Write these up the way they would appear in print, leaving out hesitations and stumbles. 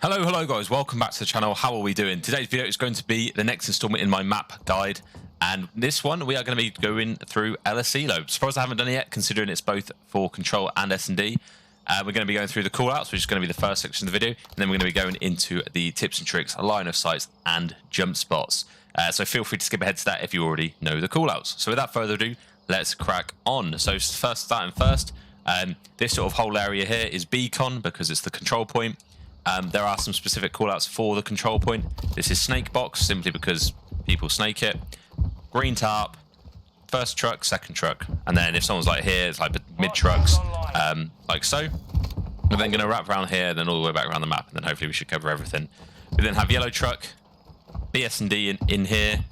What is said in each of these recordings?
Hello guys, welcome back to the channel. How are we doing? Today's video is going to be the next installment in my map guide, and this one we are going to be going through Asilo. Surprised I haven't done it yet, considering it's both for Control and S&D. We're going to be going through the callouts, which is going to be the first section of the video, and then we're going to be going into the tips and tricks, line of sights, and jump spots. So feel free to skip ahead to that if you already know the callouts. So without further ado, let's crack on. So starting first, this sort of whole area here is beacon because it's the control point. There are some specific callouts for the control point. This is snake box, simply because people snake it. Green tarp, first truck, second truck. And then if someone's like here, it's like mid trucks, like so. We're then going to wrap around here, then all the way back around the map, and then hopefully we should cover everything. We then have yellow truck, B&D in here.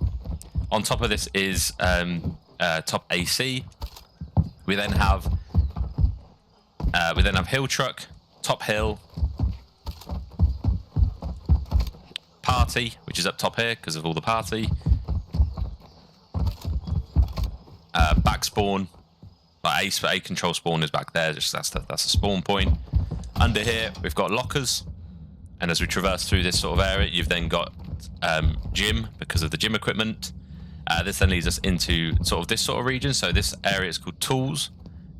On top of this is top AC. We then have hill truck, top hill, party, which is up top here because of all the party. Back spawn, like A control spawn is back there. Just that's the spawn point. Under here we've got lockers, and as we traverse through this sort of area, you've then got gym because of the gym equipment. This then leads us into sort of this sort of region. So this area is called tools.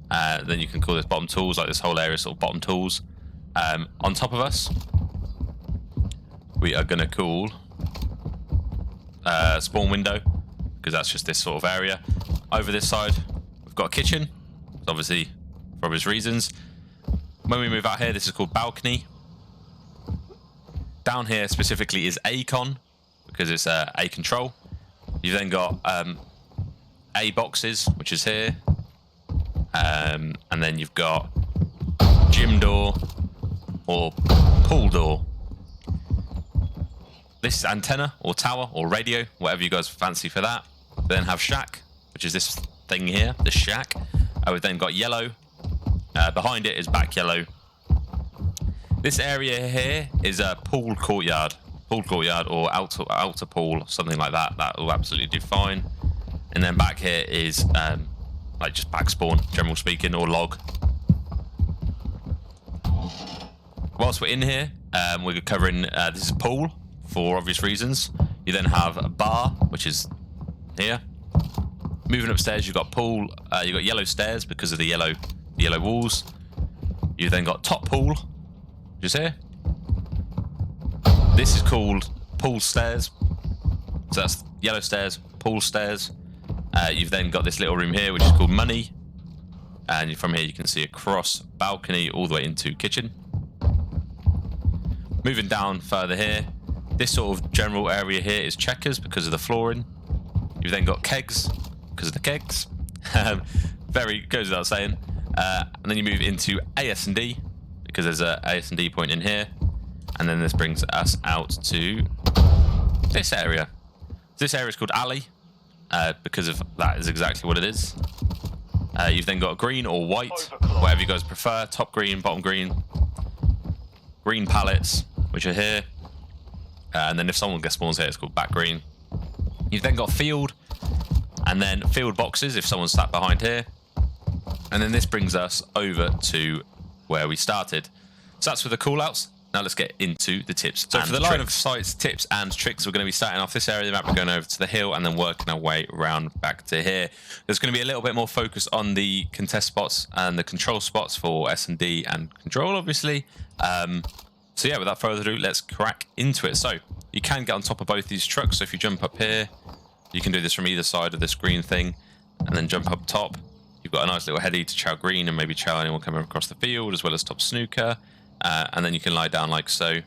Then you can call this bottom tools, like this whole area is sort of bottom tools. On top of us, we are going to call spawn window, because that's just this sort of area. Over this side, we've got a kitchen, obviously for obvious reasons. When we move out here, this is called balcony. Down here specifically is A-con, because it's A control. You've then got A boxes, which is here. And then you've got gym door or pool door. This is antenna or tower or radio, whatever you guys fancy for that. We then have shack, which is this thing here, the shack. We've then got yellow. Behind it is back yellow. This area here is a pool courtyard or outer pool, something like that. That will absolutely do fine. And then back here is like just back spawn, general speaking, or log. Whilst we're in here, we're covering this is pool, for obvious reasons. You then have a bar, which is here. Moving upstairs, you've got pool. You've got yellow stairs because of the yellow walls. You've then got top pool, which is here. This is called pool stairs. So that's yellow stairs, pool stairs. You've then got this little room here, which is called money. And from here, you can see across balcony all the way into kitchen. Moving down further here, this sort of general area here is checkers because of the flooring. You've then got kegs because of the kegs. Very goes without saying. And then you move into A&D because there's a A&D point in here. And then this brings us out to this area. This area is called alley because of that is exactly what it is. You've then got green or white, whatever you guys prefer. Top green, bottom green. Green pallets, which are here. And then if someone gets spawns here, it's called back green. You've then got field, and then field boxes if someone's sat behind here. And then this brings us over to where we started. So that's for the callouts. Now let's get into the tips. So for the line of sights, tips and tricks, we're going to be starting off this area of the map. We're going over to the hill and then working our way around back to here. There's going to be a little bit more focus on the contest spots and the control spots for S&D and control, obviously. So yeah, without further ado, let's crack into it. So you can get on top of both these trucks. So if you jump up here, you can do this from either side of this green thing and then jump up top. You've got a nice little heady to chow green and maybe chow anyone coming across the field, as well as top snooker. And then you can lie down like so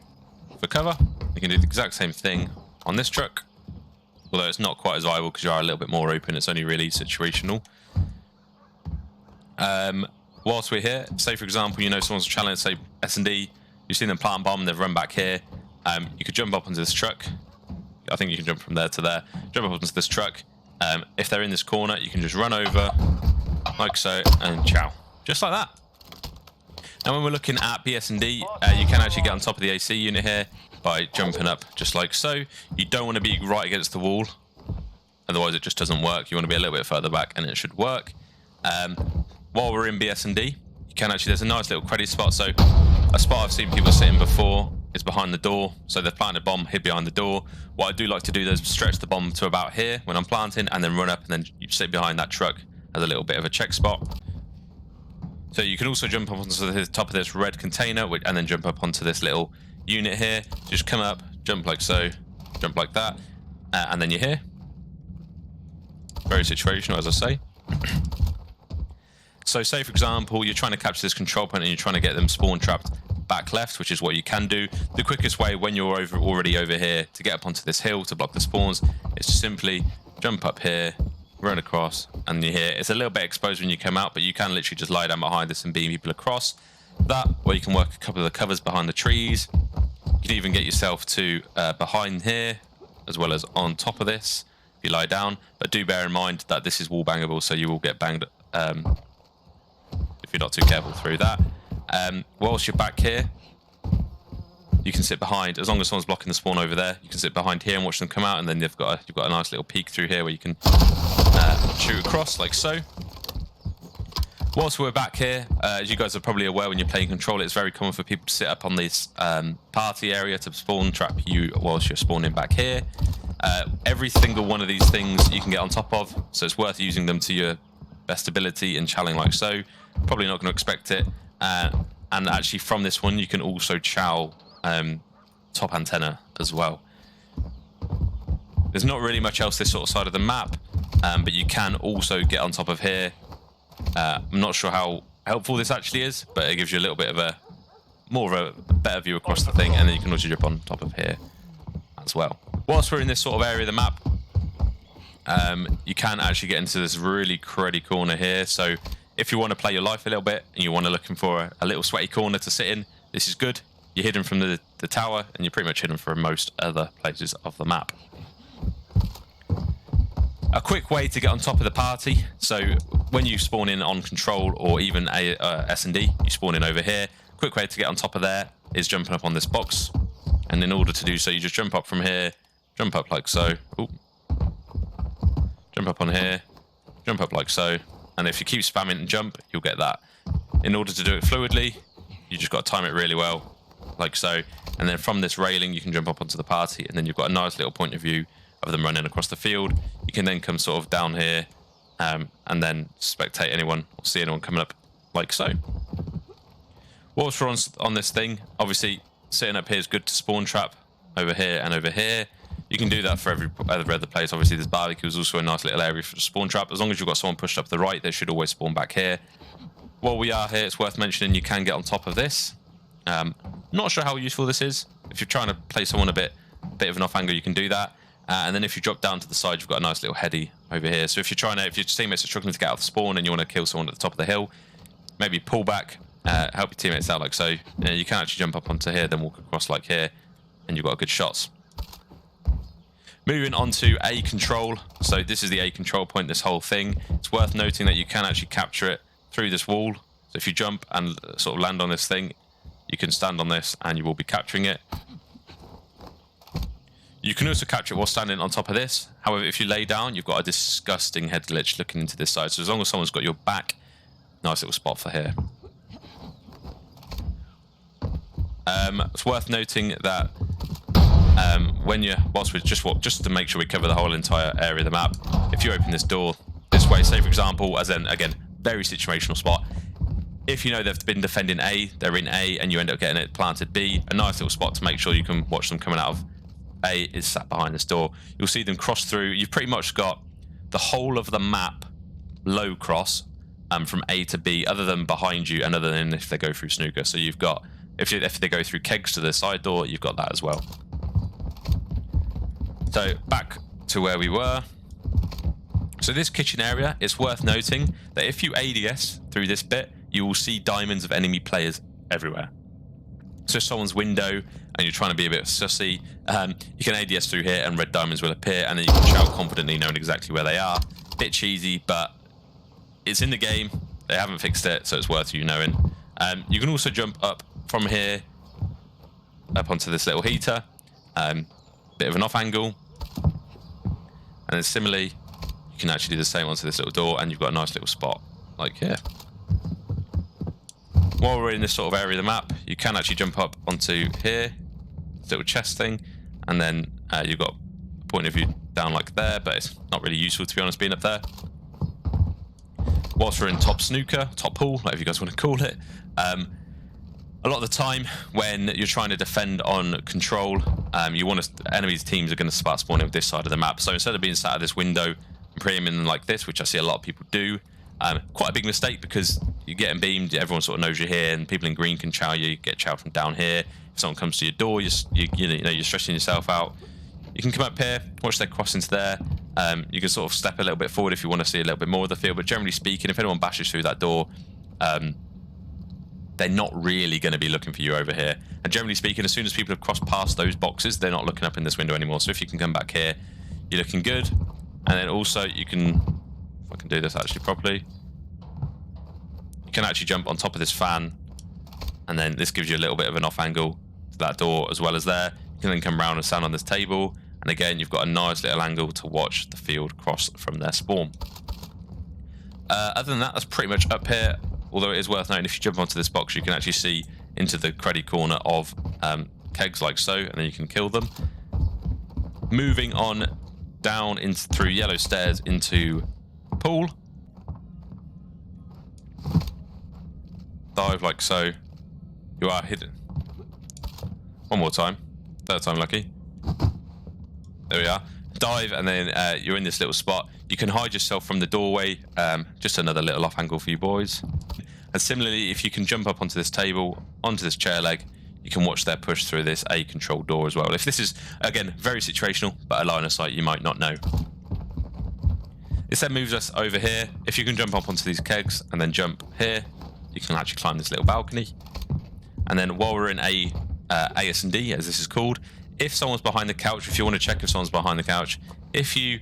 for cover. You can do the exact same thing on this truck, although it's not quite as viable because you are a little bit more open. It's only really situational. Whilst we're here, say for example, you know someone's challenge, say S&D, you've seen them plant bomb, they've run back here. You could jump up onto this truck. I think you can jump from there to there. Jump up onto this truck. If they're in this corner, you can just run over like so and chow. Just like that. Now when we're looking at B&D, you can actually get on top of the AC unit here by jumping up just like so. You don't want to be right against the wall, otherwise it just doesn't work. You want to be a little bit further back and it should work. While we're in B&D, you can actually, there's a nice little credit spot. So a spot I've seen people sitting before is behind the door. So they've planted a bomb, hid behind the door. What I do like to do is stretch the bomb to about here when I'm planting, and then run up, and then you sit behind that truck as a little bit of a check spot. So you can also jump up onto the top of this red container, and then jump up onto this little unit here. Just come up, jump like so, jump like that, and then you're here. Very situational, as I say. So say, for example, you're trying to capture this control point and you're trying to get them spawn trapped back left, which is what you can do. The quickest way when you're already over here to get up onto this hill to block the spawns is to simply jump up here, run across, and you're here. It's a little bit exposed when you come out, but you can literally just lie down behind this and beam people across. That, or you can work a couple of the covers behind the trees. You can even get yourself to behind here, as well as on top of this, if you lie down. But do bear in mind that this is wall bangable, so you will get banged if you're not too careful through that. Whilst you're back here, you can sit behind, as long as someone's blocking the spawn over there, you can sit behind here and watch them come out, and then you've got a nice little peek through here where you can shoot across like so. Whilst we're back here, as you guys are probably aware, when you're playing Control, it's very common for people to sit up on this party area to spawn trap you whilst you're spawning back here. Every single one of these things you can get on top of, so it's worth using them to your best ability and chowing like so. Probably not going to expect it. And actually from this one you can also chow top antenna as well. There's not really much else this sort of side of the map, but you can also get on top of here. I'm not sure how helpful this actually is, but it gives you a little bit of a better view across the thing, and then you can also jump on top of here as well. Whilst we're in this sort of area of the map, you can actually get into this really cruddy corner here. So if you want to play your life a little bit and you want to looking for a little sweaty corner to sit in, this is good. You're hidden from the tower, and you're pretty much hidden from most other places of the map. A quick way to get on top of the party. So when you spawn in on Control or even S&D, you spawn in over here. Quick way to get on top of there is jumping up on this box. And in order to do so, you just jump up from here, jump up like so. Ooh. Jump up on here, jump up like so. And if you keep spamming and jump, you'll get that. In order to do it fluidly, you just got to time it really well, like so. And then from this railing, you can jump up onto the party, and then you've got a nice little point of view of them running across the field. You can then come sort of down here and then spectate anyone or see anyone coming up like so. Whilst we're on this thing, obviously sitting up here is good to spawn trap over here and over here. You can do that for every other place. Obviously, this barbecue is also a nice little area for spawn trap. As long as you've got someone pushed up the right, they should always spawn back here. While we are here, it's worth mentioning you can get on top of this. Not sure how useful this is. If you're trying to play someone a bit of an off angle, you can do that. And then if you drop down to the side, you've got a nice little heady over here. So if your teammates are struggling to get out of the spawn and you want to kill someone at the top of the hill, maybe pull back, help your teammates out like so. You can actually jump up onto here, then walk across like here, and you've got good shots. Moving on to A control. So this is the A control point, this whole thing. It's worth noting that you can actually capture it through this wall. So if you jump and sort of land on this thing, you can stand on this and you will be capturing it. You can also capture it while standing on top of this. However, if you lay down, you've got a disgusting head glitch looking into this side. So as long as someone's got your back, nice little spot for here. It's worth noting that just to make sure we cover the whole entire area of the map, if you open this door this way, say for example, as in, again, very situational spot, if you know they've been defending A, they're in A, and you end up getting it planted B, a nice little spot to make sure you can watch them coming out of A is sat behind this door. You'll see them cross through. You've pretty much got the whole of the map low cross from A to B, other than behind you and other than if they go through snooker. So you've got, if they go through kegs to the side door, you've got that as well. So back to where we were. So this kitchen area, it's worth noting that if you ADS through this bit, you will see diamonds of enemy players everywhere. So someone's window and you're trying to be a bit sussy, you can ADS through here and red diamonds will appear, and then you can shout confidently knowing exactly where they are. Bit cheesy, but it's in the game. They haven't fixed it, so it's worth you knowing. You can also jump up from here up onto this little heater, bit of an off angle, and then similarly you can actually do the same onto this little door, and you've got a nice little spot like here. While we're in this sort of area of the map, you can actually jump up onto here this little chest thing, and then you've got a point of view down like there, but it's not really useful, to be honest, being up there. Whilst we're in top snooker, top pool, whatever you guys want to call it, a lot of the time when you're trying to defend on control, you want to, enemies teams are going to start spawning with this side of the map. So instead of being sat at this window and pre-aiming like this, which I see a lot of people do, quite a big mistake, because you're getting beamed, everyone sort of knows you're here, and people in green can chow you, get chowed from down here. If someone comes to your door, you're stressing yourself out. You can come up here, watch their cross into there. You can sort of step a little bit forward if you want to see a little bit more of the field, but generally speaking, if anyone bashes through that door, they're not really going to be looking for you over here. And generally speaking, as soon as people have crossed past those boxes, they're not looking up in this window anymore. So if you can come back here, you're looking good. And then also you can, if I can do this actually properly, you can actually jump on top of this fan, and then this gives you a little bit of an off angle to that door as well as there. You can then come around and stand on this table, and again you've got a nice little angle to watch the field cross from their spawn. Other than that, that's pretty much up here. Although it is worth noting, if you jump onto this box, you can actually see into the cruddy corner of kegs like so, and then you can kill them. Moving on down into through yellow stairs into pool. Dive like so. You are hidden. One more time. Third time lucky. There we are. Dive, and then you're in this little spot. You can hide yourself from the doorway. Just another little off angle for you boys. And similarly, if you can jump up onto this table, onto this chair leg, you can watch their push through this A control door as well. If this is, again, very situational, but a line of sight you might not know. This then moves us over here. If you can jump up onto these kegs and then jump here, you can actually climb this little balcony. And then while we're in A S&D, as this is called, if someone's behind the couch, if you want to check if someone's behind the couch, if you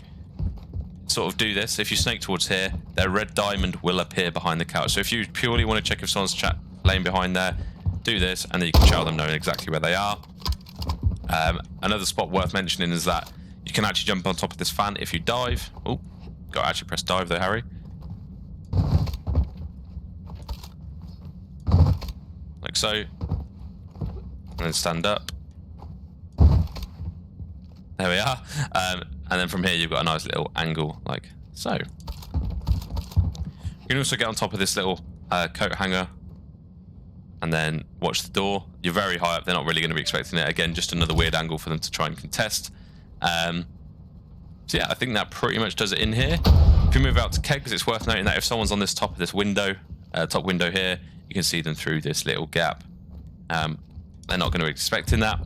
sort of do this, if you snake towards here, their red diamond will appear behind the couch. So if you purely want to check if someone's laying behind there, do this, and then you can chow them knowing exactly where they are. Another spot worth mentioning is that you can actually jump on top of this fan if you dive. Oh, got to actually press dive though, Harry. Like so. And then stand up. There we are. And then from here you've got a nice little angle like so. You can also get on top of this little coat hanger and then watch the door. You're very high up, they're not really going to be expecting it. Again, just another weird angle for them to try and contest. So yeah, I think that pretty much does it in here. If you move out to kegs, it's worth noting that if someone's on this top of this window, top window here, you can see them through this little gap. They're not going to be expecting that.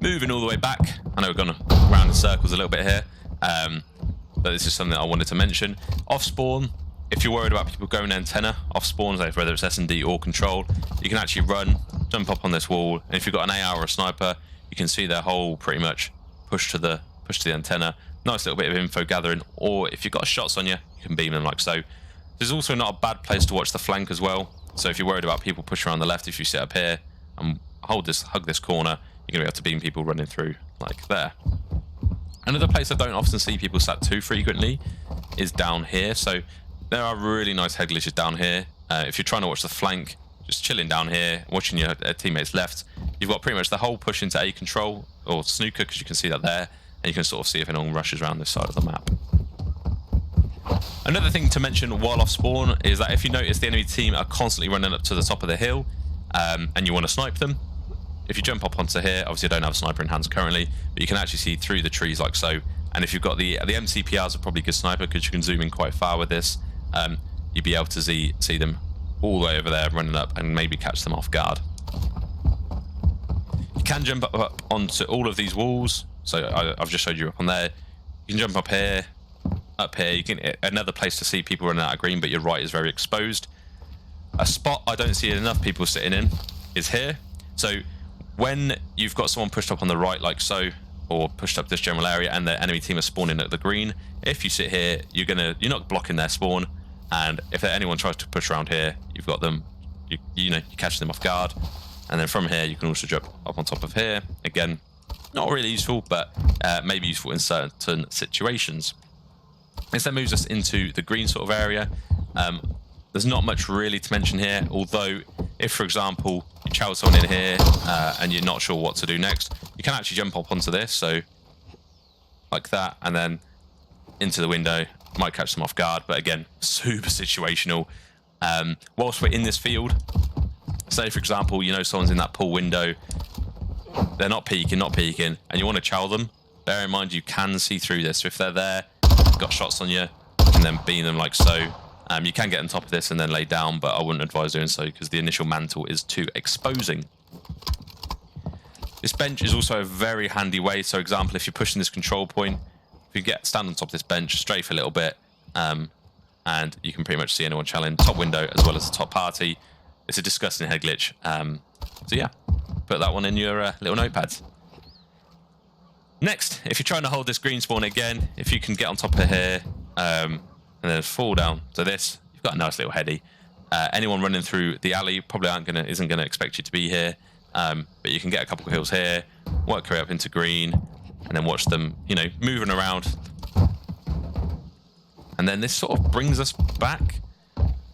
Moving all the way back, I know we've gone around in circles a little bit here, but this is something I wanted to mention. Off spawn, if you're worried about people going antenna, off spawn, whether it's S&D or control, you can actually run, jump up on this wall, and if you've got an AR or a sniper, you can see their whole pretty much push to the antenna. Nice little bit of info gathering, or if you've got shots on you, you can beam them like so. There's also not a bad place to watch the flank as well. So if you're worried about people pushing around the left, if you sit up here and hug this corner, you're going to be able to beam people running through like there. Another place I don't often see people sat too frequently is down here. So there are really nice head glitches down here. If you're trying to watch the flank, just chilling down here, watching your teammates left, you've got pretty much the whole push into A control or snooker, because you can see that there, and you can sort of see if anyone rushes around this side of the map. Another thing to mention while off spawn is that if you notice the enemy team are constantly running up to the top of the hill, and you want to snipe them, if you jump up onto here, obviously I don't have a sniper in hands currently, but you can actually see through the trees like so. And if you've got the MCPRs are probably a good sniper, because you can zoom in quite far with this. You'd be able to see them all the way over there running up and maybe catch them off guard. You can jump up onto all of these walls. So I've just showed you up on there. You can jump up here. You can another place to see people running out of green, but your right is very exposed. A spot I don't see enough people sitting in is here. So when you've got someone pushed up on the right like so, or pushed up this general area, and the enemy team are spawning at the green, if you sit here, you're not blocking their spawn, and if anyone tries to push around here, you've got them, you catch them off guard, and then from here you can also jump up on top of here. Again, not really useful, but maybe useful in certain situations. This then moves us into the green sort of area. there's not much really to mention here, although if, for example, you chow someone in here and you're not sure what to do next, you can actually jump up onto this, so like that, and then into the window. Might catch them off guard, but again, super situational. Whilst we're in this field, say, for example, you know someone's in that pool window, they're not peeking, and you want to chow them, bear in mind you can see through this. So if they're there, got shots on you, you can then beam them like so. You can get on top of this and then lay down, but I wouldn't advise doing so because the initial mantle is too exposing. This bench is also a very handy way. So, example, if you're pushing this control point, if you stand on top of this bench, strafe a little bit, and you can pretty much see anyone challenge top window as well as the top party. It's a disgusting head glitch. So yeah, put that one in your little notepads. Next, if you're trying to hold this green spawn again, if you can get on top of here and then fall down to this, you've got a nice little heady. Anyone running through the alley probably isn't gonna expect you to be here, but you can get a couple of kills here, work your way up into green, and then watch them, you know, moving around. And then this sort of brings us back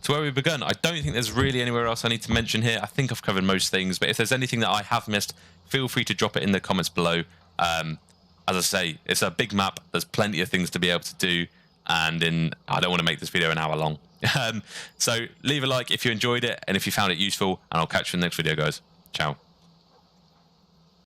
to where we begun. I don't think there's really anywhere else I need to mention here. I think I've covered most things, but if there's anything that I have missed, feel free to drop it in the comments below. As I say, it's a big map. There's plenty of things to be able to do, and I don't want to make this video an hour long. So leave a like if you enjoyed it and if you found it useful, and I'll catch you in the next video, guys. Ciao.